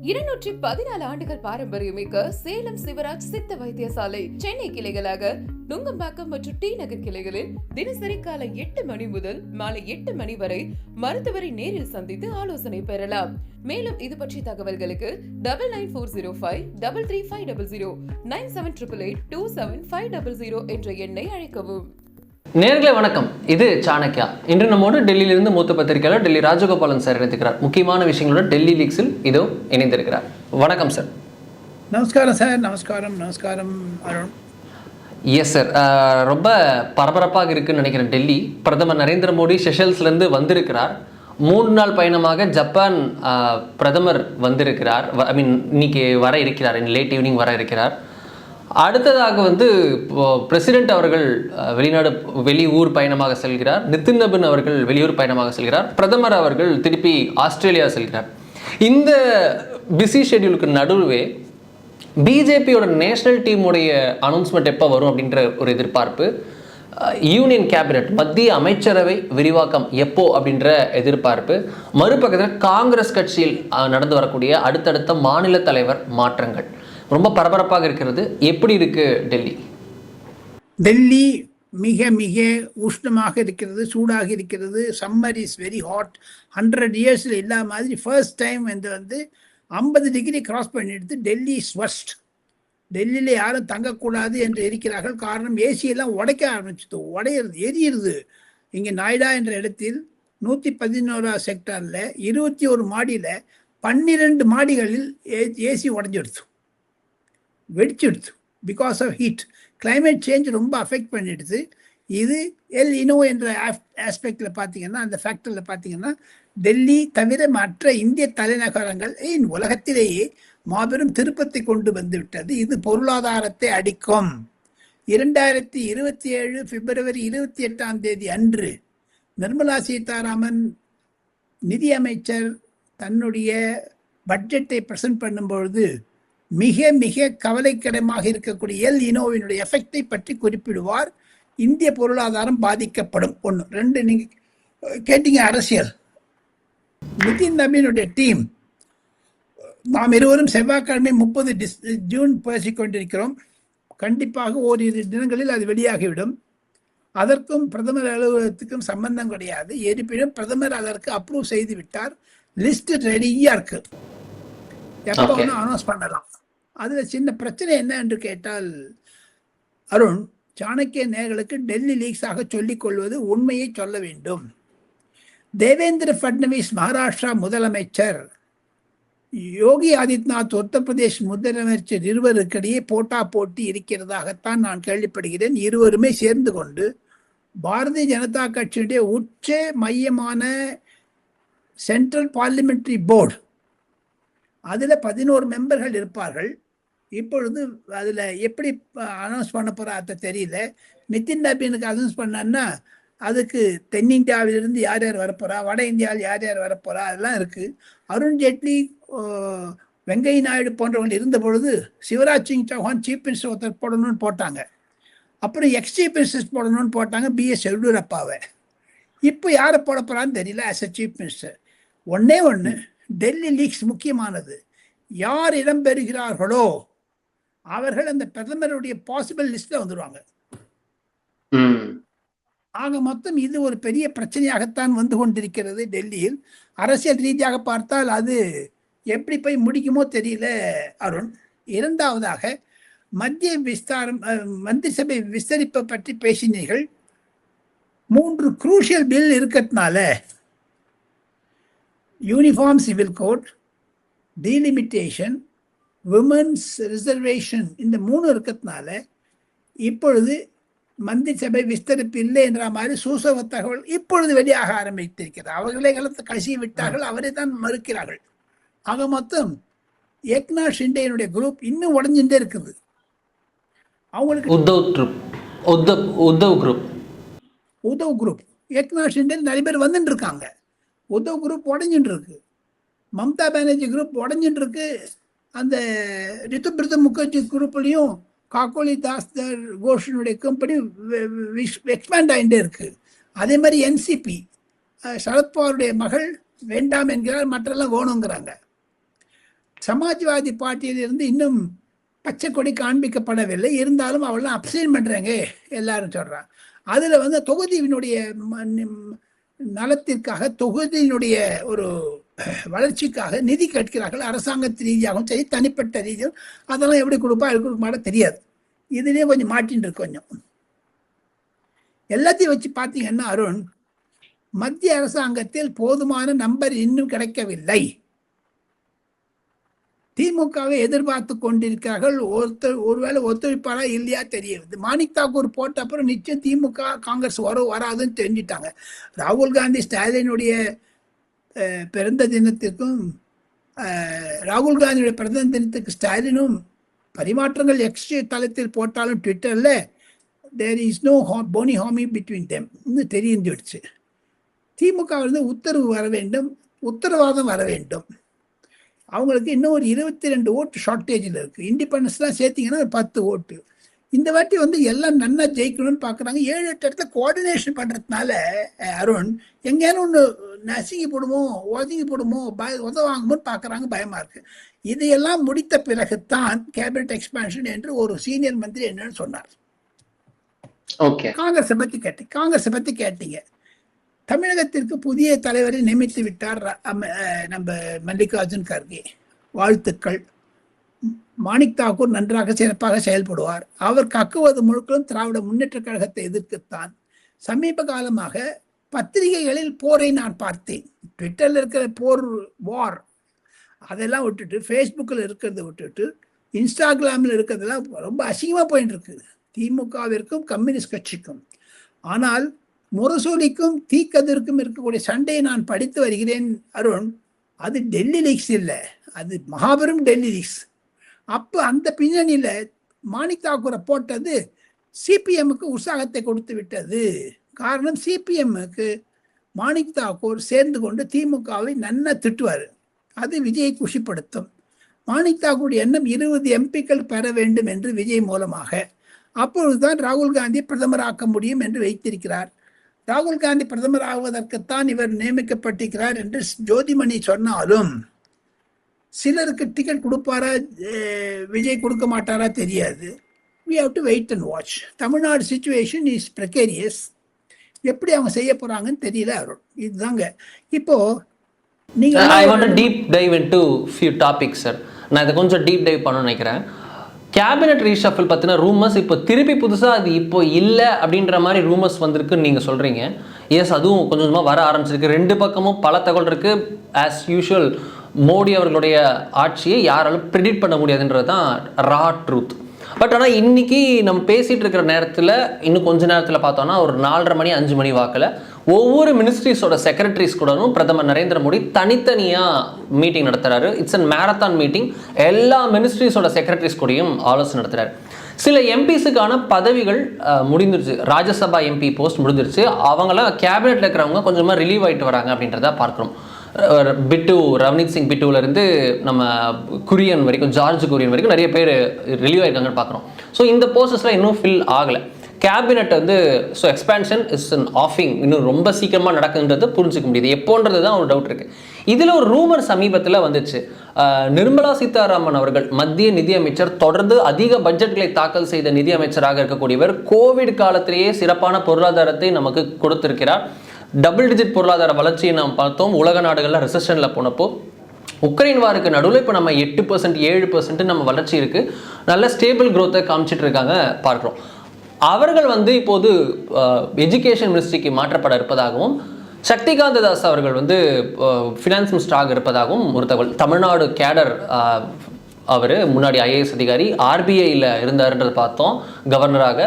214 ஆண்டுகள் பாரம்பரியமிக்க சேலம் சிவராஜ் சித்த வைத்தியசாலை சென்னை கிளைகளாக நுங்கம்பாக்கம் மற்றும் டி நகர் கிளைகளில் தினசரி காலை 8 மணி முதல் மாலை 8 மணி வரை மருத்துவரை நேரில் சந்தித்து ஆலோசனை பெறலாம். மேலும் இது பற்றிய தகவல்களுக்கு 9940533500 9788827500 என்ற எண்ணை அழைக்கவும். நேர்களே வணக்கம், இது சாணக்யா. இன்று நம்மோடு டெல்லியிலிருந்து மூத்த பத்திரிகையாளர் டெல்லி ராஜகோபாலன் சார் இணைந்திருக்கிறார். முக்கியமான விஷயங்களோட டெல்லி லீக்ஸில் இதோ இணைந்திருக்கிறார். வணக்கம் சார். நமஸ்காரம் சார். நமஸ்காரம் அருண். எஸ் சார், ரொம்ப பரபரப்பாக இருக்குன்னு நினைக்கிறேன். டெல்லி பிரதமர் நரேந்திர மோடி செஷல்ஸ்லேருந்து வந்திருக்கிறார். 3 நாள் பயணமாக ஜப்பான் பிரதமர் வந்திருக்கிறார். இன்னைக்கு வர இருக்கிறார், லேட் ஈவினிங் வர இருக்கிறார். அடுத்ததாக பிரசிடென்ட் அவர்கள் வெளியூர் பயணமாக செல்கிறார். நிதின் நபின் அவர்கள் வெளியூர் பயணமாக செல்கிறார். பிரதமர் அவர்கள் திருப்பி ஆஸ்திரேலியா செல்கிறார். இந்த பிஸி ஷெட்யூலுக்கு நடுவே பிஜேபியோட நேஷனல் டீமுடைய அனௌன்ஸ்மெண்ட் எப்போ வரும் அப்படின்ற ஒரு எதிர்பார்ப்பு, யூனியன் கேபினட் மத்திய அமைச்சரவை விரிவாக்கம் எப்போ அப்படின்ற எதிர்பார்ப்பு, மறுபக்கத்தில் காங்கிரஸ் கட்சியில் நடந்து வரக்கூடிய அடுத்தடுத்த மாநில தலைவர் மாற்றங்கள் ரொம்ப பரபரப்பாக இருக்கிறது. எப்படி இருக்கு டெல்லி? டெல்லி மிக மிக உஷ்ணமாக இருக்கிறது, சூடாக இருக்கிறது. Summer is very hot. 100 இயர்ஸில் இல்லா மாதிரி ஃபர்ஸ்ட் டைம் 50 டிகிரி கிராஸ் பண்ணிடுது. Delhi is worst. டெல்லியில் யாரும் தங்கக்கூடாது என்று இருக்கிறார்கள். காரணம், ஏசியெல்லாம் உடைக்க ஆரம்பிச்சது, எரியுது. இங்கே நாய்டா என்ற இடத்தில் 111 செக்டாரில் 21 மாடியில் 12 மாடிகளில் ஏசி உடஞ்சிடுது, வெடிச்சிடுது. Because of heat. Climate change ரொம்ப அஃபெக்ட் பண்ணிடுது. இது எல் இனோ என்ற ஆஸ்பெக்டில் பார்த்தீங்கன்னா, அந்த ஃபேக்டரில் பார்த்தீங்கன்னா, டெல்லி தவிர மற்ற இந்திய தலைநகரங்கள் உலகத்திலேயே மாபெரும் திருப்பத்தை கொண்டு வந்து விட்டது. இது பொருளாதாரத்தை அடிக்கும். 2027 பிப்ரவரி 28 அன்று நிர்மலா சீதாராமன் நிதியமைச்சர் தன்னுடைய பட்ஜெட்டை பிரசன்ட் பண்ணும்பொழுது மிக மிக கவலைக்கிடமாக இருக்கக்கூடிய எல் இனோவினுடைய எஃபெக்டை பற்றி குறிப்பிடுவார். இந்திய பொருளாதாரம் பாதிக்கப்படும். 1. 2, நீங்க கேட்டீங்க அரசியல். நிதின் நபீனுடைய டீம், நாம் இருவரும் செவ்வாய்க்கிழமை 30 ஜூன் பேசிக்கொண்டிருக்கிறோம். கண்டிப்பாக ஓரிரு தினங்களில் அது வெளியாகிவிடும். அதற்கும் பிரதமர் அலுவலகத்துக்கும் சம்பந்தம் கிடையாது. இருப்பினும் பிரதமர் அதற்கு அப்ரூவ் செய்து விட்டார். லிஸ்ட் ரெடியா இருக்கு, எப்போ ஒன்று அனௌன்ஸ் பண்ணலாம். அதுல சின்ன பிரச்சனை என்ன என்று கேட்டால் அருண், சாணக்கிய நேயர்களுக்கு டெல்லி லீக்ஸாக சொல்லிக் கொள்வது உண்மையை சொல்ல வேண்டும். தேவேந்திர பட்னவிஸ் மகாராஷ்டிரா முதலமைச்சர், யோகி ஆதித்யநாத் உத்தரப்பிரதேஷ் முதலமைச்சர் இருவருக்கிடையே போட்டி இருக்கிறதாகத்தான் நான் கேள்விப்படுகிறேன். இருவருமே சேர்ந்து கொண்டு பாரதிய ஜனதா கட்சியுடைய உச்ச மையமான சென்ட்ரல் பார்லிமெண்டரி போர்டு, அதில் 11 மெம்பர்கள் இருப்பார்கள். இப்பொழுது அதில் எப்படி அனௌன்ஸ் பண்ண போகிறா தெரியல. நிதின் நபீனுக்கு அனௌன்ஸ் பண்ணான்னா அதுக்கு தென்னிந்தியாவிலிருந்து யார் யார் வரப்போகிறா, வட இந்தியாவில் யார் யார் வரப்போகிறா, அதெல்லாம் இருக்குது. அருண் ஜேட்லி, வெங்கையா நாயுடு போன்றவர்கள் இருந்த பொழுது சிவராஜ் சிங் சௌஹான் சீஃப் மினிஸ்டர் ஒருத்தர் போடணும்னு போட்டாங்க. அப்புறம் எக்ஸ் சீஃப் மினிஸ்டர் போடணும்னு போட்டாங்க, பிஎஸ் எடியூரப்பாவை. இப்போ யாரை போட போகிறான்னு தெரியல ஆஸ் எ சீஃப் மினிஸ்டர். ஒன்று டெல்லி லீக்ஸ் முக்கியமானது. யார் இடம்பெறுகிறார்களோ அவர்கள் அந்த பிரதமருடைய பாசிபிள் லிஸ்ட்ல வந்துடுவாங்க. ஆக மொத்தம் இது ஒரு பெரிய பிரச்சனையாகத்தான் வந்து கொண்டிருக்கிறது டெல்லியில். அரசியல் ரீதியாக பார்த்தால் அது எப்படி போய் முடிக்குமோ தெரியல அருண். இரண்டாவதாக மந்திரி சபை விஸ்தரிப்பை பற்றி பேசினீர்கள். 3 குரூஷியல் பில் இருக்கிறதுனால, uniform civil code, delimitation, women's reservation, இந்த 3 இருக்கிறதுனால இப்பொழுது மந்திரி சபை விஸ்தரிப்பு இல்லை என்ற மாதிரி சூசக தகவல் இப்பொழுது வெளியாக ஆரம்பித்திருக்கிறது. அவர்களே கலந்து கசி விட்டார்கள், அவரை தான் மறுக்கிறார்கள். ஆக மொத்தம் ஏக்நாத் ஷிண்டேனுடைய குரூப் இன்னும் உடஞ்சுட்டே இருக்குது. அவங்களுக்கு உத்தவ் குரூப் ஏக்நாத் ஷிண்டே நிறைய பேர் வந்துட்டு இருக்காங்க. உத்தவ் குரூப் உடஞ்சுட்டு இருக்கு. மம்தா பானர்ஜி குரூப் உடஞ்சுட்டு இருக்கு. அந்த ரித்துபிரத முகர்ஜி குரூப்லையும் காக்கோலி தாஸ் கோஷனுடைய கம்பெனி எக்ஸ்பேண்ட் ஆகிட்டே இருக்கு. அதே மாதிரி என்சிபி சரத்பவாருடைய மகள் வேண்டாம் என்கிறார், மற்றெல்லாம் வேணுங்கிறாங்க. சமாஜ்வாதி பார்ட்டியிலிருந்து இன்னும் பச்சை கொடி காண்பிக்கப்படவில்லை. இருந்தாலும் அவள்லாம் அப்சைன் பண்ணுறாங்க எல்லாரும் சொல்கிறான். அதில் வந்து தொகுதியினுடைய நலத்திற்காக, தொகுதியினுடைய ஒரு வளர்ச்சிக்காக நிதி கேட்கிறார்கள். அரசாங்கத்து ரீதியாகவும் சரி, தனிப்பட்ட ரீதியும். அதெல்லாம் எப்படி கொடுப்பா எப்படி கொடுக்க மாட்டா தெரியாது. இதுலேயே கொஞ்சம் மாட்டின்னு இருக்கு. கொஞ்சம் எல்லாத்தையும் வச்சு பார்த்தீங்கன்னா அருண், மத்திய அரசாங்கத்தில் போதுமான நம்பர் இன்னும் கிடைக்கவில்லை. திமுகவை எதிர்பார்த்து கொண்டிருக்கிறார்கள். ஒருவேளை ஒத்துழைப்பாரா இல்லையா தெரியுது. மாணிக் தாக்கூர் போட்ட அப்புறம் நிச்சயம் திமுக காங்கிரஸ் வராதுன்னு தெரிஞ்சிட்டாங்க. ராகுல் காந்தி ஸ்டாலினுடைய பிறந்த தினத்திற்கும் ராகுல் காந்தியுடைய பிறந்த தினத்துக்கு ஸ்டாலினும் பரிமாற்றங்கள் எக்ஸ்ட்ரா தளத்தில் போட்டாலும் ட்விட்டரில் there is no bonhomie between them இன்னும் தெரிஞ்சிடுச்சு. திமுக வந்து உத்தரவு வர வேண்டும், உத்தரவாதம் வர வேண்டும். அவங்களுக்கு இன்னும் ஒரு 22 ஓட்டு ஷார்ட்டேஜில் இருக்குது. இண்டிபெண்டன்ஸ்லாம் சேர்த்திங்கன்னா ஒரு 10 ஓட்டு. இந்த வாட்டி வந்து எல்லாம் நன்னா ஜெயிக்கணும்னு பார்க்குறாங்க. 7-8 இடத்துல கோஆர்டினேஷன் பண்ணுறதுனால அருண், எங்கேயானு ஒன்று நசுங்கி போடுமோ, ஒதுங்கி போடுமோ, உதவாங்குமோன்னு பார்க்குறாங்க. பயமாக இருக்குது. இதையெல்லாம் முடித்த பிறகுதான் கேபினட் எக்ஸ்பான்ஷன் என்று ஒரு சீனியர் மந்திரி என்னன்னு சொன்னார். காங்கிரஸை பற்றி கேட்டீங்க. தமிழகத்திற்கு புதிய தலைவரை நியமித்து விட்டார் நம்ம மல்லிகார்ஜுன் கர்கே. வாழ்த்துக்கள். மாணிக் தாக்கூர் நன்றாக சிறப்பாக செயல்படுவார். அவர் கக்குவது முழுக்களும் திராவிட முன்னேற்ற கழகத்தை எதிர்க்கத்தான். சமீப காலமாக பத்திரிகைகளில் போரை நான் பார்த்தேன். ட்விட்டரில் இருக்கிற வார் அதெல்லாம் விட்டுட்டு, ஃபேஸ்புக்கில் இருக்கிறத விட்டுட்டு, இன்ஸ்டாகிராமில் இருக்கிறதெல்லாம் ரொம்ப அசிங்கமாக போயிட்டு இருக்கு திமுகவிற்கும் கம்யூனிஸ்ட் கட்சிக்கும். ஆனால் முரசொலிக்கும் தீக்கதிர்க்கும் இருக்கக்கூடிய சண்டையை நான் படித்து வருகிறேன் அருண். அது டெல்லி லீக்ஸ் இல்லை, அது மகாபெரும் டெல்லி லீக்ஸ். அப்போ அந்த பின்னணியில் மாணிக் தாக்கூரை போட்டது சிபிஎம்முக்கு உற்சாகத்தை கொடுத்து விட்டது. காரணம், சிபிஎம்முக்கு மாணிக் தாக்கூர் சேர்ந்து கொண்டு திமுகவை நன்னா திட்டுவார். அது விஜயை குஷிப்படுத்தும். மாணிக் தாக்கூர் எண்ணம் 20 எம்பிக்கள் பெற வேண்டும் என்று விஜய் மூலமாக. அப்பொழுதுதான் ராகுல் காந்தி பிரதமராக்க முடியும் என்று வைத்திருக்கிறார். ராகுல் காந்தி பிரதமர் ஆகுவதற்குத்தான் இவர் நியமிக்கப்பட்டிருக்கிறார் என்று ஜோதிமணி சொன்னாலும் சிலருக்கு டிக்கெட் கொடுப்பாரா, விஜய் கொடுக்க மாட்டாரா தெரியாது. we have to wait and watch. Tamil Nadu situation is precarious. எப்படி அவங்க செய்ய போறாங்கன்னு தெரியல அருண். இதுதாங்க இப்போ நீங்க I want to deep dive into few topics sir. நான் இதை கொஞ்சம் டீப் டைவ் பண்ண நினைக்கிறேன். கேபினட் ரீஷஃபில் பற்றின ரூமர்ஸ் இப்போ திருப்பி புதுசாக அது இப்போ இல்லை அப்படின்ற மாதிரி ரூமர்ஸ் வந்திருக்குன்னு நீங்கள் சொல்கிறீங்க. எஸ், அதுவும் கொஞ்சம் கொஞ்சமாக வர ஆரம்பிச்சிருக்கு. 2 பக்கமும் பல தகவல் இருக்குது. ஆஸ் யூஷுவல் மோடி அவர்களுடைய ஆட்சியை யாராலும் ப்ரிடிக்ட் பண்ண முடியாதுன்றது தான் ரா ட்ரூத். பட் ஆனால் இன்றைக்கி நம்ம பேசிகிட்டு இருக்கிற நேரத்தில், இன்னும் கொஞ்ச நேரத்தில் பார்த்தோன்னா ஒரு 4:30 மணி 5 மணி வாக்கில் ஒவ்வொரு மினிஸ்ட்ரிஸோட செக்ரட்டரிஸ் கூடவும் பிரதமர் நரேந்திர மோடி தனித்தனியாக மீட்டிங் நடத்துகிறாரு. It's an marathon meeting. எல்லா மினிஸ்ட்ரிஸோட செக்ரட்டரிஸ் கூடயும் ஆலோசனை நடத்துகிறார். சில எம்பிஸுக்கான பதவிகள் முடிஞ்சிருச்சு. ராஜ்யசபா எம்பி போஸ்ட் முடிஞ்சிருச்சு. அவங்களாம் கேபினெட்டில் இருக்கிறவங்க கொஞ்சமாக ரிலீவ் ஆகிட்டு வராங்க அப்படின்றத பார்க்குறோம். பிட்டு, ரவனீத் சிங் பிட்டுவிலேருந்து நம்ம குரியன் வரைக்கும், ஜார்ஜ் குரியன் வரைக்கும் நிறைய பேர் ரிலீவ் ஆகிருக்காங்கன்னு பார்க்குறோம். ஸோ இந்த போஸ்டஸ்லாம் இன்னும் ஃபில் ஆகலை. கேபினெட் வந்து ஸோ எக்ஸ்பேன்ஷன் இஸ் அன் ஆஃபிங் இன்னும் ரொம்ப சீக்கிரமாக நடக்குன்றது புரிஞ்சிக்க முடியுது. எப்போன்றது தான் ஒரு டவுட் இருக்குது. இதில் ஒரு ரூமர் சமீபத்தில் வந்துச்சு. நிர்மலா சீதாராமன் அவர்கள், மத்திய நிதியமைச்சர், தொடர்ந்து அதிக பட்ஜெட்களை தாக்கல் செய்த நிதியமைச்சராக இருக்கக்கூடியவர், கோவிட் காலத்திலேயே சிறப்பான பொருளாதாரத்தை நமக்கு கொடுத்திருக்கிறார். டபுள் டிஜிட் பொருளாதார வளர்ச்சியை நாம் பார்த்தோம். உலக நாடுகளில் ரெசஷனில் போனப்போ உக்ரைன் வாருக்கு நடுவில் இப்போ நம்ம 8% 7% நம்ம வளர்ச்சி இருக்குது. நல்ல ஸ்டேபிள் க்ரோத்தை காமிச்சிட்டு இருக்காங்க பார்க்குறோம். அவர்கள் வந்து இப்போது எஜுகேஷன் மினிஸ்ட்ரிக்கு மாற்றப்பட இருப்பதாகவும், சக்திகாந்த தாஸ் அவர்கள் வந்து ஃபினான்ஸ் மினிஸ்டராக இருப்பதாகவும் ஒரு தகவல். தமிழ்நாடு கேடர் அவர் முன்னாடி ஐஏஎஸ் அதிகாரி, ஆர்பிஐயில் இருந்தாருன்றது பார்த்தோம் கவர்னராக.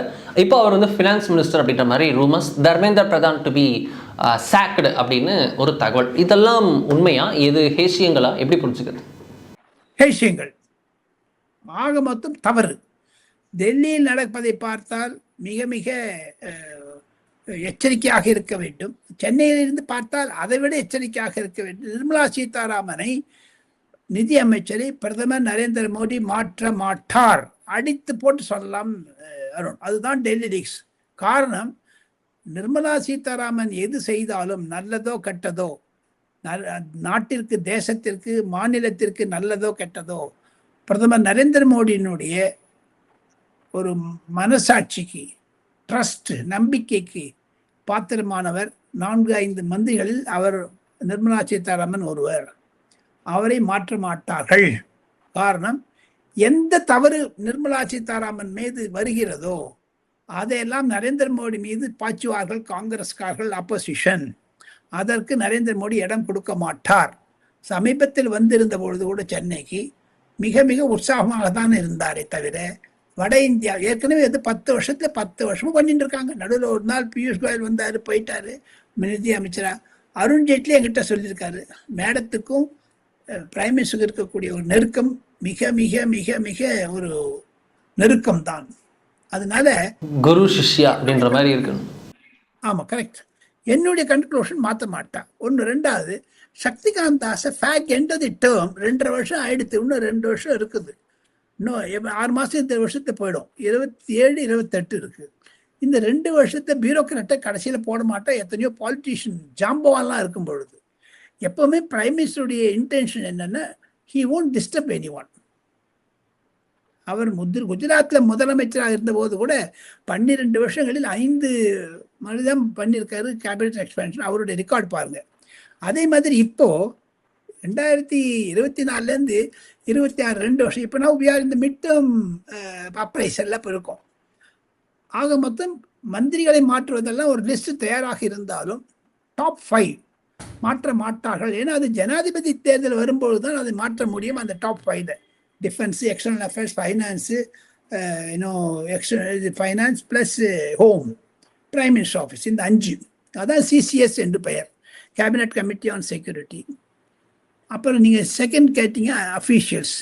இப்போ அவர் வந்து ஃபினான்ஸ் மினிஸ்டர் அப்படின்ற மாதிரி rumours. Dharmendra Pradhan to be sacked அப்படின்னு ஒரு தகவல். இதெல்லாம் உண்மையா? எது ஹேஷியங்களா? எப்படி புரிஞ்சுக்கிறது? ஹேஷியங்கள் ஆக மொத்தம் தவறு. டெல்லியில் நடப்பதை பார்த்தால் மிக மிக எச்சரிக்கையாக இருக்க வேண்டும். சென்னையிலிருந்து பார்த்தால் அதை விட எச்சரிக்கையாக இருக்க வேண்டும். நிர்மலா சீதாராமனை, நிதி அமைச்சரை பிரதமர் நரேந்திர மோடி மாற்ற மாட்டார். அடித்து போட்டு சொல்லலாம் அருண். அதுதான் டெல்லி லீக்ஸ். காரணம், நிர்மலா சீதாராமன் எது செய்தாலும் நல்லதோ கெட்டதோ நாட்டிற்கு, தேசத்திற்கு, மாநிலத்திற்கு நல்லதோ கெட்டதோ பிரதமர் நரேந்திர மோடியினுடைய ஒரு மனசாட்சிக்கு, ட்ரஸ்ட், நம்பிக்கைக்கு பாத்திரமானவர். 4-5 மந்திரிகளில் அவர் நிர்மலா சீதாராமன் ஒருவர். அவரை மாற்ற மாட்டார்கள். காரணம், எந்த தவறு நிர்மலா சீதாராமன் மீது வருகிறதோ அதையெல்லாம் நரேந்திர மோடி மீது பாய்ச்சுவார்கள் காங்கிரஸ்காரர்கள், அப்போசிஷன். அதற்கு நரேந்திர மோடி இடம் கொடுக்க மாட்டார். சமீபத்தில் வந்திருந்த பொழுது கூட சென்னைக்கு மிக மிக உற்சாகமாக தான் இருந்தாரே தவிர, வட இந்தியா ஏற்கனவே 10 வருஷமும் பண்ணிட்டு இருக்காங்க. நடுவில் ஒரு நாள் பியூஷ் கோயல் வந்தார், போயிட்டாரு நிதி அமைச்சரா. அருண் ஜேட்லி என்கிட்ட சொல்லியிருக்காரு, மேடத்துக்கும் பிரைம் மினிஸ்டருக்கு இருக்கக்கூடிய ஒரு நெருக்கம் மிக மிக மிக மிக ஒரு நெருக்கம் தான். அதனால குரு சிஷ்யா அப்படின்ற மாதிரி இருக்கணும். ஆமாம், கரெக்ட். என்னுடைய கன்க்ளூஷன் மாற்ற மாட்டான். ஒன்று. ரெண்டாவது, சக்திகாந்த் தாஸை fag end of the term 2.5 வருஷம் ஆயிடுத்து. இன்னும் 2 வருஷம் இருக்குது. இன்னும் 6 மாதம் இந்த வருஷத்தை போயிடும். 27, 28 இருக்குது. இந்த 2 வருஷத்தை பியூரோக்ராட்டை கடைசியில் போட மாட்டா. எத்தனையோ பாலிட்டிஷியன் ஜாம்பவான்லாம் இருக்கும் பொழுது எப்பவுமே பிரைம் மினிஸ்டருடைய இன்டென்ஷன் என்னன்னா, ஹி won't disturb anyone. அவர் குஜராத்தில் முதலமைச்சராக இருந்தபோது கூட 12 வருஷங்களில் 5 மனிதம் பண்ணியிருக்காரு கேபினட் எக்ஸ்பேன்ஷன். அவருடைய ரெக்கார்ட் பாருங்க. அதே மாதிரி இப்போ 2024 26 2 வருஷம். இப்போ நான் we are in the mid term appraisal இப்போ இருக்கும். ஆக மொத்தம் மந்திரிகளை மாற்றுவதெல்லாம் ஒரு லிஸ்ட் தயாராக இருந்தாலும் டாப் 5 மாற்ற மாட்டார்கள். ஏன்னா அது ஜனாதிபதி தேர்தல் வரும்போது தான் அதை மாற்ற முடியும். அந்த top 5 defence, external affairs, finance, finance plus home, prime minister office, இந்த 5. அதான் சிசிஎஸ் என்று பெயர், கேபினட் கமிட்டி ஆன் செக்யூரிட்டி. அப்புறம் நீங்கள் செகண்ட் கேட்டீங்க அஃபீஷியல்ஸ்.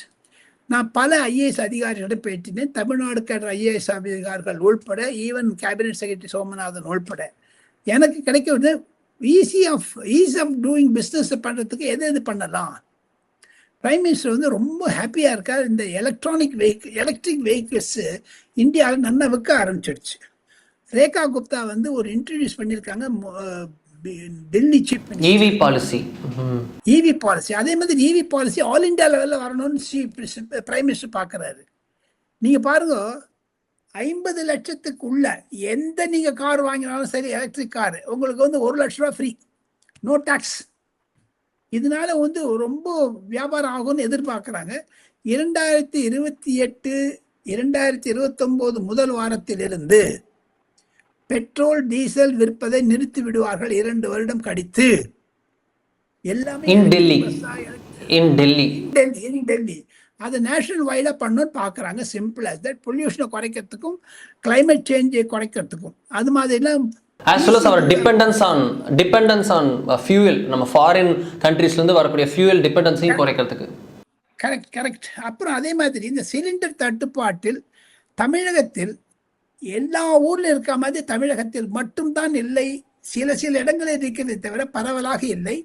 நான் பல ஐஏஎஸ் அதிகாரிகளிட பேட்டினேன். தமிழ்நாடு கேட்ட ஐஏஎஸ் அதிகாரிகள் உள்பட, ஈவன் கேபினட் செக்ரட்டரி சோமநாதன் உள்பட. எனக்கு கிடைக்கிறது ஈஸ் ஆஃப் டூயிங் பிஸ்னஸ் பண்ணுறதுக்கு எது பண்ணலாம். பிரைம் மினிஸ்டர் ரொம்ப ஹாப்பியாக இருக்கார். இந்த எலக்ட்ரிக் வெஹிக்கிள்ஸு இந்தியாவில் நல்லா விற்க ஆரம்பிச்சிடுச்சு. ரேகா குப்தா ஒரு இன்ட்ரடியூஸ் பண்ணியிருக்காங்க டெல்லி சீஃப் இவி பாலிசி. அதே மாதிரி இவி பாலிசி ஆல் இண்டியா லெவலில் வரணும்னு பிரைம் மினிஸ்டர் பார்க்குறாரு. நீங்கள் பாருங்க, 50 லட்சத்துக்குள்ள எந்த நீங்கள் கார் வாங்கினாலும் சரி, எலக்ட்ரிக் கார் உங்களுக்கு 1 லட்ச ரூபா ஃப்ரீ, நோ டாக்ஸ். இதனால ரொம்ப வியாபாரம் ஆகும்னு எதிர்பார்க்குறாங்க. 2028 2029 முதல் வாரத்திலிருந்து பெட்ரோல் டீசல் விற்பதை நிறுத்தி விடுவார்கள் 2 வருடம் கழித்து. எல்லாமே டெல்லி. அது நேஷனல் வைடாக பண்ணணும்னு பார்க்குறாங்க. Simple as that. பொல்யூஷனை குறைக்கிறதுக்கும் கிளைமேட் சேஞ்சை குறைக்கிறதுக்கும் அது மாதிரிலாம். as well as our dependence on fuel, நம்ம ஃபாரின் கண்ட்ரீஸ்லேருந்து வரக்கூடிய ஃபியூயல் டிபெண்டன்ஸையும் குறைக்கிறதுக்கு. கரெக்ட். அப்புறம் அதே மாதிரி இந்த சிலிண்டர் தட்டுப்பாட்டில் தமிழகத்தில் எல்லா ஊரில் இருக்க மாதிரி தமிழகத்தில் மட்டும்தான் இல்லை. சில இடங்களில் இருக்கிறதை தவிர பரவலாக இல்லை.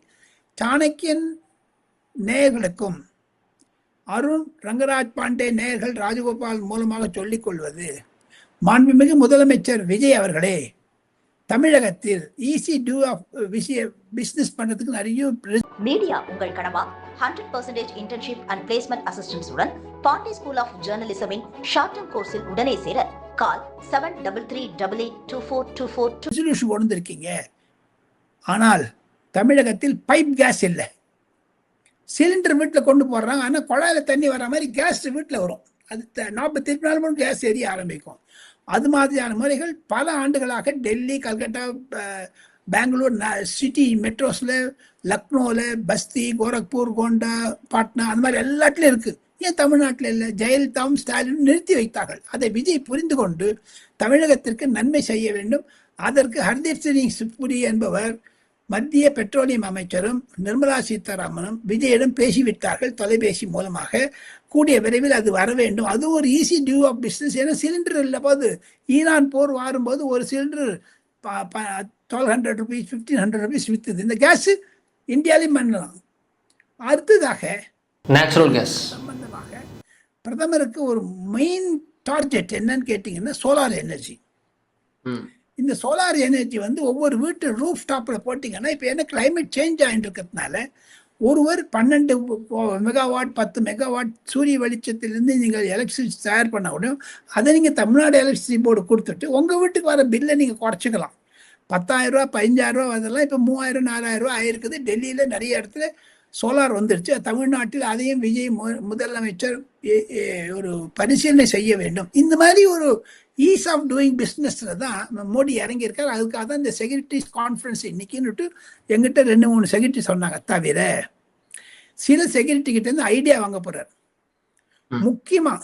சாணக்கியன் நேயர்களுக்கும் அருண் ரங்கராஜ் பாண்டே நேயர்கள் ராஜகோபால் மூலமாக சொல்லிக் கொள்வது, மாண்புமிகு முதலமைச்சர் விஜய் அவர்களே, தமிழகத்தில் ஈஸி டூ ஆஃப் பிசினஸ் பண்றதுக்கு நிறைய மீடியா உங்கள் கனவா? 100% இன்டர்ன்ஷிப் அண்ட் பிளேஸ்மெண்ட் அசிஸ்டன்ஸ் உடன் பாண்டே ஸ்கூல் ஆஃப் ஜர்னலிசமின் ஷார்ட் டர்ம் கோர்ஸில் உடனே சேர கால் 73382424. ரெசல்யூஷன் கொண்டிருக்கீங்க. ஆனால் தமிழகத்தில் பைப் கேஸ் இல்லை. சிலிண்டர் வீட்டில் கொண்டு போடுறாங்க, ஆனால் குழாயில் தண்ணி வர மாதிரி கேஸ் வீட்டில் வரும். அது 40 நாள் கேஸ் எரிய ஆரம்பிக்கும். அது மாதிரியான முறைகள் பல ஆண்டுகளாக டெல்லி, கல்கட்டா, பெங்களூர் சிட்டி மெட்ரோஸில், லக்னோவில், பஸ்தி, கோரக்பூர், கோண்டா, பாட்னா, அந்த மாதிரி எல்லாத்துலையும் இருக்குது. ஏன் தமிழ்நாட்டில் இல்லை? ஜெயலலிதாவும் ஸ்டாலினும் நிறுத்தி வைத்தார்கள். அதை விஜய் புரிந்து கொண்டு தமிழகத்திற்கு நன்மை செய்ய வேண்டும். அதற்கு ஹர்தீப் சிங் புரி என்பவர் மத்திய பெட்ரோலியம் அமைச்சரும் நிர்மலா சீதாராமனும் விஜயிடம் பேசிவிட்டார்கள் தொலைபேசி மூலமாக. கூடிய விரைவில் அது வர வேண்டும். அது ஒரு ஈஸி டியூ ஆஃப் பிஸ்னஸ். ஏன்னா சிலிண்டர் இல்லை போது, ஈரான் போர் வரும்போது ஒரு சிலிண்டர் 1200 rupees 1500 rupees விற்றுது. இந்த கேஸ் இந்தியாலையும் பண்ணலாம். அடுத்ததாக நேச்சுரல் கேஸ் சம்பந்தமாக பிரதமருக்கு ஒரு மெயின் டார்கெட் என்னன்னு கேட்டிங்கன்னா சோலார் எனர்ஜி. இந்த சோலார் எனர்ஜி வந்து ஒவ்வொரு வீட்டு ரூஃப் டாப்பில் போட்டிங்கன்னா இப்போ என்ன கிளைமேட் சேஞ்ச் ஆகிட்டு இருக்கிறதுனால ஒருவர் 12 மெகாவாட் 10 மெகாவாட் சூரிய வெளிச்சத்திலிருந்து நீங்கள் எலக்ட்ரிசிட்டி தயார் பண்ண முடியும். அதை நீங்கள் தமிழ்நாடு எலக்ட்ரிசிட்டி போர்டு கொடுத்துட்டு உங்கள் வீட்டுக்கு வர பில்லை நீங்கள் குறைச்சிக்கலாம். 10,000 ரூபா 15,000 ரூபா அதெல்லாம் இப்போ 3,000 4,000 ரூபா ஆயிருக்குது. டெல்லியில் நிறைய இடத்துல சோலார் வந்துடுச்சு. தமிழ்நாட்டில் அதையும் விஜய் முதலமைச்சர் ஒரு பரிசீலனை செய்ய வேண்டும். இந்த மாதிரி ஒரு ஈஸ் ஆஃப் டூயிங் பிஸ்னஸ்ல தான் மோடி இறங்கியிருக்காரு. அதுக்காக தான் இந்த செக்ரட்டரிஸ் கான்ஃபரன்ஸ் இன்னைக்குன்னுட்டு எங்கிட்ட 2-3 செக்ரட்டரி சொன்னாங்க. தவிர சில செக்ரட்டரி கிட்ட இருந்து ஐடியா வாங்க போறாரு. முக்கியமா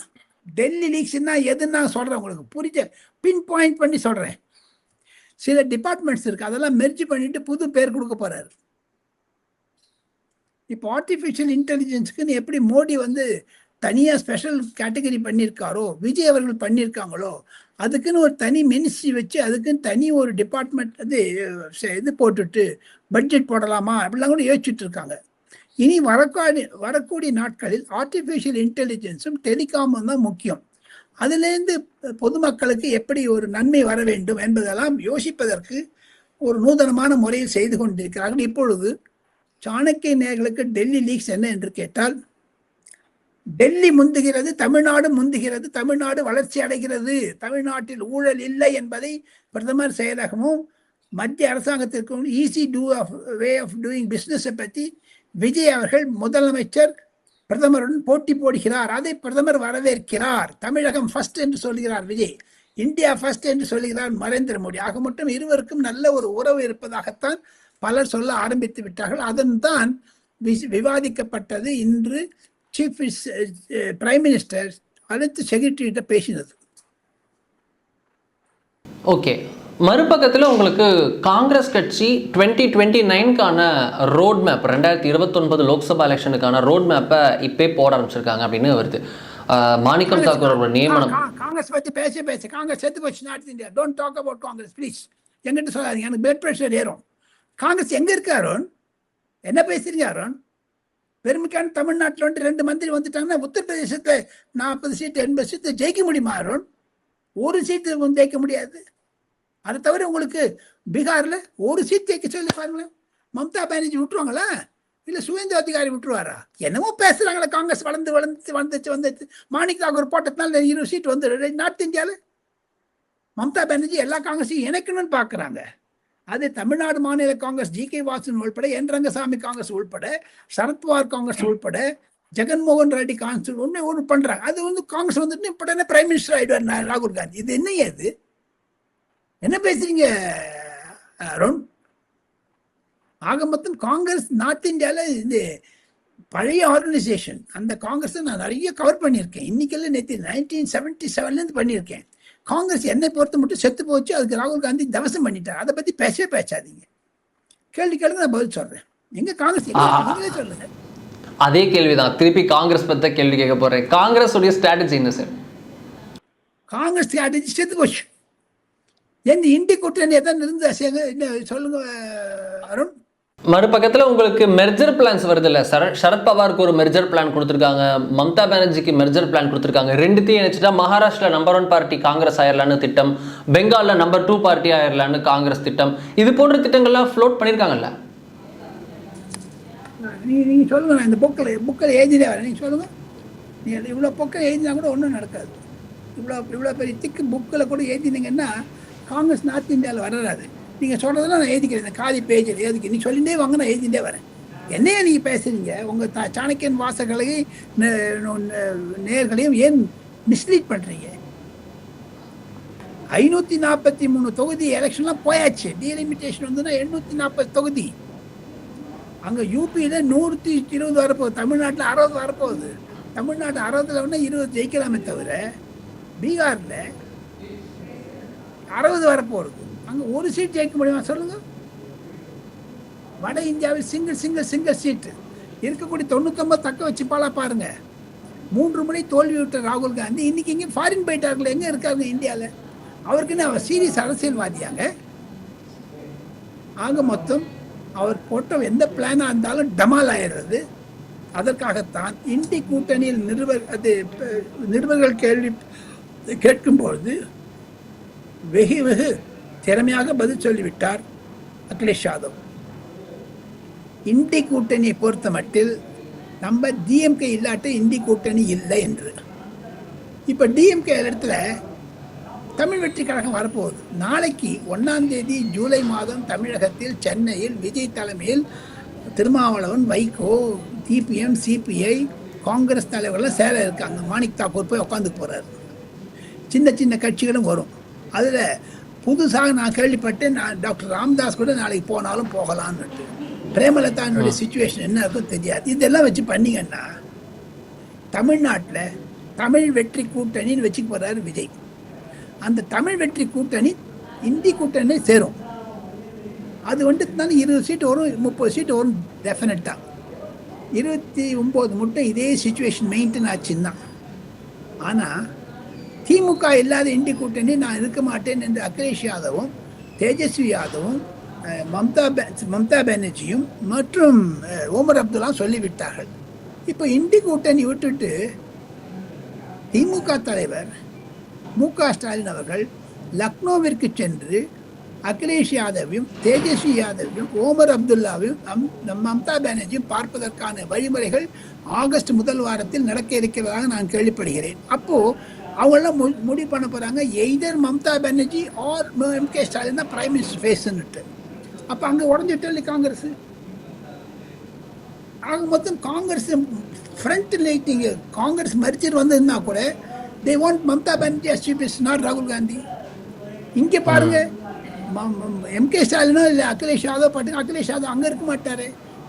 டெல்லி லீக்ஸ்னா எதுன்னு நான் சொல்றேன், உங்களுக்கு புரிஞ்ச பின் பாயிண்ட் பண்ணி சொல்றேன். சில டிபார்ட்மெண்ட்ஸ் இருக்கு, அதெல்லாம் மெர்ஜ் பண்ணிட்டு புது பேர் கொடுக்க போறாரு. இப்போ ஆர்டிஃபிஷியல் இன்டெலிஜென்ஸுக்குன்னு எப்படி மோடி வந்து தனியாக ஸ்பெஷல் கேட்டகரி பண்ணியிருக்காரோ, விஜய் அவர்கள் பண்ணியிருக்காங்களோ, அதுக்குன்னு ஒரு தனி மினிஸ்ட்ரி வச்சு அதுக்குன்னு தனி ஒரு டிபார்ட்மெண்ட் வந்து இது போட்டுட்டு பட்ஜெட் போடலாமா அப்படிலாம் கூட யோசிச்சுட்டு இருக்காங்க. இனி வரக்கூடிய நாட்களில் ஆர்டிஃபிஷியல் இன்டெலிஜென்ஸும் டெலிகாமும் தான் முக்கியம். அதுலேருந்து பொதுமக்களுக்கு எப்படி ஒரு நன்மை வர வேண்டும் என்பதெல்லாம் யோசிப்பதற்கு ஒரு நூதனமான முறையில் செய்து கொண்டிருக்கிறார்கள். இப்பொழுது சாணக்கிய நேயர்களுக்கு டெல்லி லீக்ஸ் என்ன என்று கேட்டால், டெல்லி முந்துகிறது, தமிழ்நாடு முந்துகிறது, தமிழ்நாடு வளர்ச்சி அடைகிறது, தமிழ்நாட்டில் ஊழல் இல்லை என்பதை பிரதமர் செயலகமும் மத்திய அரசாங்கத்திற்கும் ஈஸி வே ஆஃப் டூயிங் பிஸ்னஸை பற்றி விஜய் அவர்கள் முதலமைச்சர் பிரதமருடன் போட்டி போடுகிறார். அதை பிரதமர் வரவேற்கிறார். தமிழகம் ஃபர்ஸ்ட் என்று சொல்கிறார் விஜய், இந்தியா ஃபர்ஸ்ட் என்று சொல்கிறார் நரேந்திர மோடி. ஆக மட்டும் இருவருக்கும் நல்ல ஒரு உறவு இருப்பதாகத்தான் பலர் சொல்ல ஆரம்பித்து விட்டார்கள். அதன் தான் விவாதிக்கப்பட்டது. இன்று சீஃப் பிரைம் மினிஸ்டர் அனைத்து செக்ரட்டரிகிட்ட பேசினது. ஓகே, மறுபக்கத்தில் உங்களுக்கு காங்கிரஸ் கட்சி 2029க்கான ரோட் மேப், 2029 லோக்சபா எலெக்ஷனுக்கான ரோட் மேப்பை இப்போ போட ஆரம்பிச்சிருக்காங்க அப்படின்னு வருது. மாணிக்கம் தாக்கூர் நியமனம். காங்கிரஸ் பற்றி பேச காங்கிரஸ் செத்து போச்சு. North India, don't talk about Congress please. எங்கிட்ட சொல்லாதீங்க, எனக்கு பிளட் ப்ரெஷர் ஏறும். காங்கிரஸ் எங்க இருக்கு அருண்? என்ன பேசுறீங்க அருண்? பெருமைக்கான தமிழ்நாட்டில் வந்து 2 மந்திரி வந்துட்டாங்கன்னா உத்தரப்பிரதேசத்துல 40 சீட்டு 80 சீட்டு ஜெயிக்க முடியுமா அருண்? ஒரு சீட்டு ஜெயிக்க முடியாது. அதை தவிர உங்களுக்கு பீகார்ல ஒரு சீட் ஜெயிக்க சொல்லி பாருங்களேன். மம்தா பானர்ஜி விட்டுருவாங்களா? இல்ல சுவேந்து அதிகாரி விட்டுருவாரா? என்னமோ பேசுறாங்களா, காங்கிரஸ் வந்துச்சு. மாணிக் தாக்கூர் போட்டதுனால 20 சீட் வந்து நார்த் இந்தியாவில் மம்தா பானர்ஜி எல்லா காங்கிரஸையும் இணைக்கணும்னு பாக்குறாங்க. அது தமிழ்நாடு மாநில காங்கிரஸ் ஜி.கே. வாசன் உள்பட, என் ரங்கசாமி காங்கிரஸ் உள்பட, சரத்பவார் காங்கிரஸ் உள்பட, ஜெகன்மோகன் ரெட்டி காங்கிரஸ் ஒன்று பண்றாங்க. அது வந்து காங்கிரஸ் வந்துட்டு இப்ப பிரைம் மினிஸ்டர் ஆயிடுவார் ராகுல் காந்தி. இது என்ன? அது என்ன பேசுறீங்க அருண்? ஆக மொத்தம் காங்கிரஸ் நார்த் இந்தியாவில் இது பழைய ஆர்கனைசேஷன். அந்த காங்கிரஸ் நான் நிறைய கவர் பண்ணியிருக்கேன். இன்னைக்கெல்லாம் நேற்று 1977 பண்ணியிருக்கேன். காங்கிரஸ் என்னை பொறுத்த மட்டும் செத்து போச்சு. அதுக்கு ராகுல் காந்தி தவசம் பண்ணிட்டார். அதை பத்தி பேசாதீங்க. கேள்வி கேளுங்க, நான் பதில் சொல்றேன். எங்க காங்கிரஸ் சொல்லுங்க. அதே கேள்விதான், திருப்பி காங்கிரஸ் பத்தி கேள்வி கேட்க போறேன். காங்கிரஸ் உடைய ஸ்ட்ராட்டஜி என்ன சார்? காங்கிரஸ் ஸ்ட்ராட்டஜி செத்து போச்சு. எந்த இந்தி கூட்டணி எதாவது இருந்தா சொல்லுங்க அருண். மறுபக்கத்தில் உங்களுக்கு மெர்ஜர் பிளான்ஸ் வருது இல்லை? சரத்பவாருக்கு ஒரு மெர்ஜர் பிளான் கொடுத்துருக்காங்க, மம்தா பானர்ஜிக்கு மெர்ஜர் பிளான் கொடுத்துருக்காங்க. ரெண்டுத்தையும் நினைச்சிட்டா மகாராஷ்டிரா நம்பர் 1 பார்ட்டி காங்கிரஸ் ஆயிரலான்னு திட்டம், பெங்காலில் நம்பர் 2 பார்ட்டி ஆயிரலான்னு காங்கிரஸ் திட்டம், இது போன்ற திட்டங்கள்லாம் ஃப்ளோட் பண்ணியிருக்காங்கல்ல? நீங்கள் சொல்லுங்க, நான் இந்த புக்கில் எழுதினே வரேன். நீங்கள் சொல்லுங்கள். நீங்கள் இவ்வளோ புக்கில் எழுதினா கூட ஒன்றும் நடக்காது. இவ்வளோ பெரிய திக்கு புக்கில் கூட எழுதினீங்கன்னா காங்கிரஸ் நார்த் இந்தியாவில் வராது. நீங்கள் சொல்கிறதெல்லாம் நான் எழுதிக்கிறேன். இந்த காதி பேஜில் எழுதிக்க நீங்கள் சொல்லிகிட்டே வாங்க, நான் எழுதிட்டே வரேன். என்னையா நீங்கள் பேசுகிறீங்க? உங்கள் சாணக்கியன் வாசகர்களையும் நேர்களையும் ஏன் மிஸ்லீட் பண்ணுறீங்க? 543 தொகுதி எலெக்ஷன்லாம் போயாச்சு. டீலிமிட்டேஷன் வந்துன்னா 840 தொகுதி. அங்கே யூபியில் 120 வரப்போகுது, தமிழ்நாட்டில் 60 வரப்போகுது. தமிழ்நாட்டு 60ல் ஒன்று 20 ஜெயிக்கலாமே தவிர பீகாரில் 60 வரப்போகுது. அங்கே ஒரு சீட் ஜெயிக்க முடியுமா சொல்லுங்க? வட இந்தியாவில் சிங்கிள் சீட்டு இருக்கக்கூடிய 99 தக்க வச்சுப்பாளா பாருங்க. 3 முறை தோல்வி விட்ட ராகுல் காந்தி இன்னைக்கு இங்கே ஃபாரின் போயிட்டார்கள். எங்கே இருக்காங்க இந்தியாவில்? அவருக்குன்னு அவர் சீரியஸ் அரசியல்வாதியாங்க. ஆக மொத்தம் அவர் போட்ட எந்த பிளானாக இருந்தாலும் டமால் ஆயிடுறது. அதற்காகத்தான் இந்தி கூட்டணியில் நிருபர்கள் கேள்வி கேட்கும்பொழுது வெகு திறமையாக பதில் சொல்லிவிட்டார் அகிலேஷ் யாதவ். இந்தி கூட்டணியை பொறுத்த மட்டில் நம்ம டிஎம்கே இல்லாட்ட இந்தி கூட்டணி இல்லை என்று. இப்போ டிஎம்கே இடத்துல தமிழ் வெற்றி கழகம் வரப்போகுது. நாளைக்கு 1ஆம் தேதி ஜூலை மாதம் தமிழகத்தில் சென்னையில் விஜய் தலைமையில் திருமாவளவன், வைகோ, டிபிஎம், சிபிஐ, காங்கிரஸ் தலைவர்கள்லாம் சேர இருக்காங்க. மாணிக் தாக்கூர் போய் உட்காந்துக்கு போகிறார். சின்ன சின்ன கட்சிகளும் வரும். அதில் புதுசாக நான் கேள்விப்பட்டேன், நான் டாக்டர் ராம்தாஸ் கூட நாளைக்கு போனாலும் போகலான்னு. பிரேமலதானுடைய சுச்சுவேஷன் என்ன இருக்கும் தெரியாது. இதெல்லாம் வச்சு பண்ணிங்கன்னா தமிழ்நாட்டில் தமிழ் வெற்றி கூட்டணின்னு வச்சுக்க போகிறாரு விஜய். அந்த தமிழ் வெற்றி கூட்டணி இந்தி கூட்டணி சேரும். அது வந்துட்டுனால 20 சீட்டு வரும், 30 சீட்டு வரும் டெஃபினட்டாக. 29 மட்டும் இதே சுச்சுவேஷன் மெயின்டைன் ஆச்சுன்னா. ஆனால் திமுக இல்லாத இந்தி கூட்டணி நான் இருக்க மாட்டேன் என்று அகிலேஷ் யாதவும், தேஜஸ்வி யாதவும், மம்தா பானர்ஜியும் மற்றும் ஓமர் அப்துல்லா சொல்லிவிட்டார்கள். இப்போ இந்தி கூட்டணி விட்டுட்டு திமுக தலைவர் மு.க. ஸ்டாலின் அவர்கள் லக்னோவிற்கு சென்று அகிலேஷ் யாதவையும், தேஜஸ்வி யாதவையும், ஓமர் அப்துல்லாவையும், மம்தா பானர்ஜியும் பார்ப்பதற்கான வழிமுறைகள் ஆகஸ்ட் முதல் வாரத்தில் நடக்க இருக்கிறதாக நான் கேள்விப்படுகிறேன். அப்போது அவங்களாம் முடிவு பண்ண போகிறாங்க, either Mamata Banerjee R MK. Stalin தான் பிரைம் மினிஸ்டர் ஃபேஸ்ன்னுட்டு. அப்போ அங்கே உடஞ்சிட்டு காங்கிரஸ். ஆக மொத்தம் காங்கிரஸ் ஃப்ரண்ட் லைட்டிங் காங்கிரஸ் மரிச்சர் வந்ததுன்னா கூட they want Mamata Banerjee as chief minister, not ராகுல் காந்தி. இங்கே பாருங்க, எம்.கே. ஸ்டாலினோ இல்லை அகிலேஷ் யாதவ் பாட்டு, அகிலேஷ் யாதவ் அங்கே இருக்க மாட்டார்.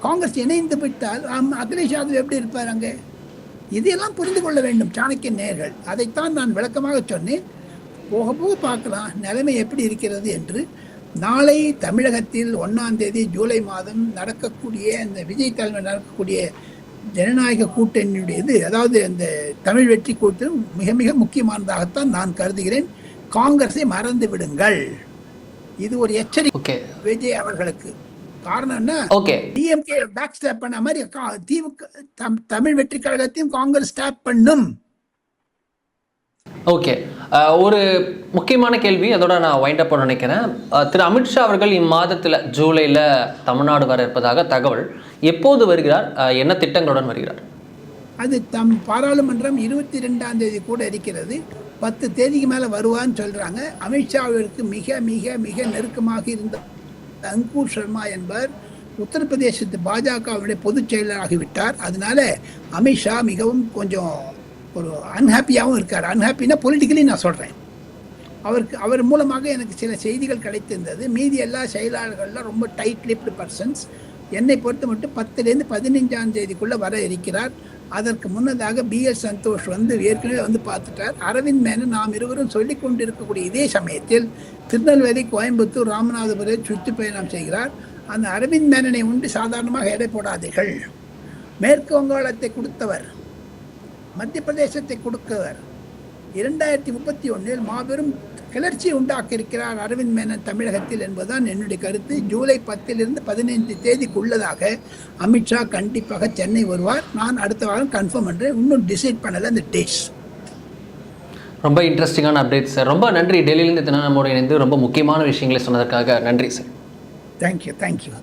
காங்கிரஸ் இணைந்து விட்டால் அகிலேஷ் யாதவ் எப்படி இருப்பார் அங்கே? இதையெல்லாம் புரிந்து கொள்ள வேண்டும் சாணக்கிய நேயர்கள். அதைத்தான் நான் விளக்கமாக சொன்னேன். போக போக பார்க்கலாம் நிலைமை எப்படி இருக்கிறது என்று. நாளை தமிழகத்தில் 1ஆம் தேதி ஜூலை மாதம் நடக்கக்கூடிய இந்த விஜய் தலைமையில் நடக்கக்கூடிய ஜனநாயக கூட்டணியுடையது, அதாவது அந்த தமிழ் வெற்றி கூட்டணி மிக மிக முக்கியமானதாகத்தான் நான் கருதுகிறேன். காங்கிரஸை மறந்து விடுங்கள். இது ஒரு எச்சரிக்கை விஜய் அவர்களுக்கு. காரணம் என்ன, டிஎம்கே பேக் ஸ்டாப் பண்ண மாதிரி தமிழ் வெற்றி கழகத்தையும் காங்கிரஸ் ஸ்டாப் பண்ணும். ஓகே, ஒரு முக்கியமான கேள்வி, அதோட நான் வைண்ட் அப் பண்ண நினைக்கிறேன். திரு அமித்ஷா அவர்கள் இம்மாதத்தில் ஜூலையில் தமிழ்நாடு வர இருப்பதாக தகவல். எப்போது வருகிறார், என்ன திட்டங்களுடன் வருகிறார்? அது பாராளுமன்றம் 22ஆம் தேதி கூட இருக்கிறது. 10 தேதிக்கு மேலே வருவான்னு சொல்கிறாங்க. அமித்ஷாவிற்கு மிக மிக மிக நெருக்கமாக இருந்த அங்கூர் சர்மா என்பவர் உத்தரப்பிரதேசத்து பாஜகவுடைய பொதுச் செயலராகிவிட்டார். அதனால அமித்ஷா மிகவும் கொஞ்சம் ஒரு அன்ஹாப்பியாகவும் இருக்கார். அன்ஹாப்பினா பொலிட்டிக்கலி நான் சொல்கிறேன். அவர் மூலமாக எனக்கு சில செய்திகள் கிடைத்திருந்தது. மீதி எல்லா செயலாளர்கள்லாம் ரொம்ப டைட் லிப்டு பர்சன்ஸ். என்னை பொறுத்த மட்டும் 10லேருந்து 15ஆம் தேதிக்குள்ளே வர இருக்கிறார். அதற்கு முன்னதாக BL சந்தோஷ் ஏற்கனவே பார்த்துட்டார். அரவிந்த் மேனன் நாம் இருவரும் சொல்லிக் கொண்டு இருக்கக்கூடிய இதே சமயத்தில் திருநெல்வேலி, கோயம்புத்தூர், ராமநாதபுரம் சுற்றுப்பயணம் செய்கிறார். அந்த அரவிந்த் மேனனை உண்டு சாதாரணமாக எடை போடாதீர்கள். மேற்கு வங்காளத்தை கொடுத்தவர், மத்திய பிரதேசத்தை கொடுத்தவர், 2031 மாபெரும் கிளர்ச்சி உண்டாக்க இருக்கிறார் அரவிந்த் மேனன் தமிழகத்தில் என்பதுதான் என்னுடைய கருத்து. ஜூலை 10லிருந்து 15 தேதிக்குள்ளதாக அமித்ஷா கண்டிப்பாக சென்னை வருவார். நான் அடுத்த வாரம் கன்ஃபார்ம் பண்ணுறேன். இன்னும் டிசைட் பண்ணலை அந்த டேட்ஸ். ரொம்ப இன்ட்ரெஸ்டிங்கான அப்டேட் சார். ரொம்ப நன்றி. டெல்லியிலேருந்து நம்மோட இணைந்து ரொம்ப முக்கியமான விஷயங்களை சொன்னதற்காக நன்றி சார். தேங்க்யூ.